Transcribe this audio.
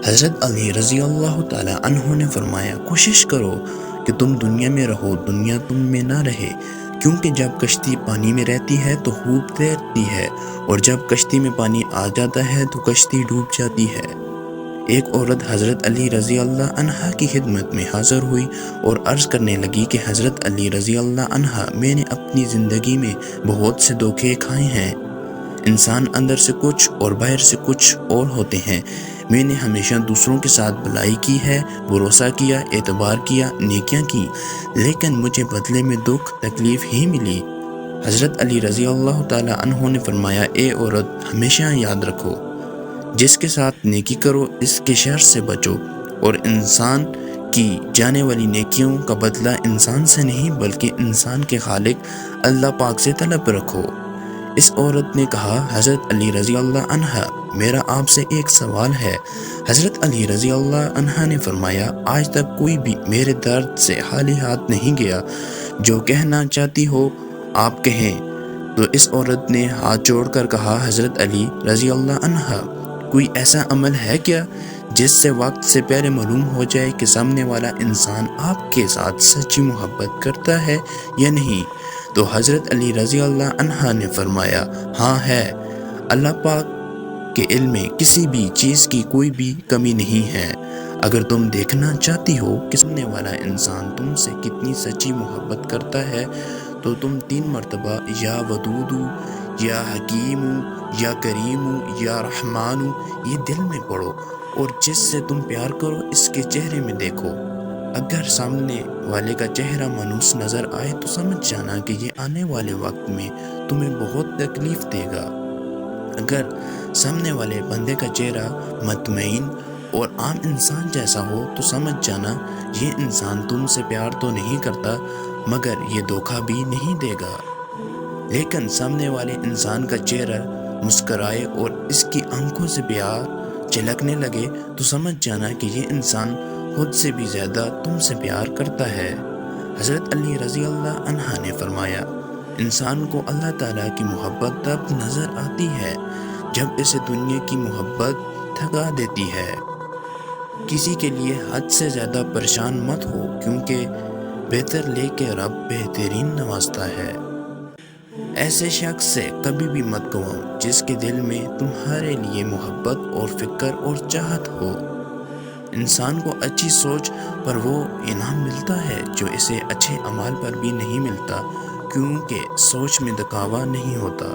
حضرت علی رضی اللہ تعالی عنہ نے فرمایا، کوشش کرو کہ تم دنیا میں رہو، دنیا تم میں نہ رہے، کیونکہ جب کشتی پانی میں رہتی ہے تو خوب تیرتی ہے، اور جب کشتی میں پانی آ جاتا ہے تو کشتی ڈوب جاتی ہے۔ ایک عورت حضرت علی رضی اللہ عنہ کی خدمت میں حاضر ہوئی اور عرض کرنے لگی کہ حضرت علی رضی اللہ عنہ، میں نے اپنی زندگی میں بہت سے دھوکے کھائے ہیں۔ انسان اندر سے کچھ اور باہر سے کچھ اور ہوتے ہیں۔ میں نے ہمیشہ دوسروں کے ساتھ بھلائی کی ہے، بھروسہ کیا، اعتبار کیا، نیکیاں کی، لیکن مجھے بدلے میں دکھ تکلیف ہی ملی۔ حضرت علی رضی اللہ تعالی عنہ نے فرمایا، اے عورت، ہمیشہ یاد رکھو، جس کے ساتھ نیکی کرو اس کے شر سے بچو، اور انسان کی جانے والی نیکیوں کا بدلہ انسان سے نہیں بلکہ انسان کے خالق اللہ پاک سے طلب رکھو۔ اس عورت نے کہا، حضرت علی رضی اللہ عنہ، میرا آپ سے ایک سوال ہے۔ حضرت علی رضی اللہ عنہ نے فرمایا، آج تک کوئی بھی میرے درد سے خالی ہاتھ نہیں گیا، جو کہنا چاہتی ہو آپ کہیں۔ تو اس عورت نے ہاتھ جوڑ کر کہا، حضرت علی رضی اللہ عنہ، کوئی ایسا عمل ہے کیا جس سے وقت سے پہلے معلوم ہو جائے کہ سامنے والا انسان آپ کے ساتھ سچی محبت کرتا ہے یا نہیں؟ تو حضرت علی رضی اللہ عنہ نے فرمایا، ہاں ہے، اللہ پاک کے علم میں کسی بھی چیز کی کوئی بھی کمی نہیں ہے۔ اگر تم دیکھنا چاہتی ہو کہ سامنے والا انسان تم سے کتنی سچی محبت کرتا ہے تو تم 3 مرتبہ یا ودود، یا حکیم، یا کریم، یا رحمان یہ دل میں پڑھو، اور جس سے تم پیار کرو اس کے چہرے میں دیکھو۔ اگر سامنے والے کا چہرہ مانوس نظر آئے تو سمجھ جانا کہ یہ آنے والے وقت میں تمہیں بہت تکلیف دے گا۔ اگر سامنے والے بندے کا چہرہ مطمئن اور عام انسان جیسا ہو تو سمجھ جانا یہ انسان تم سے پیار تو نہیں کرتا مگر یہ دھوکہ بھی نہیں دے گا۔ لیکن سامنے والے انسان کا چہرہ مسکرائے اور اس کی آنکھوں سے پیار جھلکنے لگے تو سمجھ جانا کہ یہ انسان خود سے بھی زیادہ تم سے پیار کرتا ہے۔ حضرت علی رضی اللہ عنہ نے فرمایا، انسان کو اللہ تعالیٰ کی محبت تب نظر آتی ہے جب اسے دنیا کی محبت تھکا دیتی ہے۔ کسی کے لیے حد سے زیادہ پریشان مت ہو، کیونکہ بہتر لے کے رب بہترین نوازتا ہے۔ ایسے شخص سے کبھی بھی مت گواؤ جس کے دل میں تمہارے لیے محبت اور فکر اور چاہت ہو۔ انسان کو اچھی سوچ پر وہ انعام ملتا ہے جو اسے اچھے اعمال پر بھی نہیں ملتا، کیونکہ سوچ میں دکھاوا نہیں ہوتا۔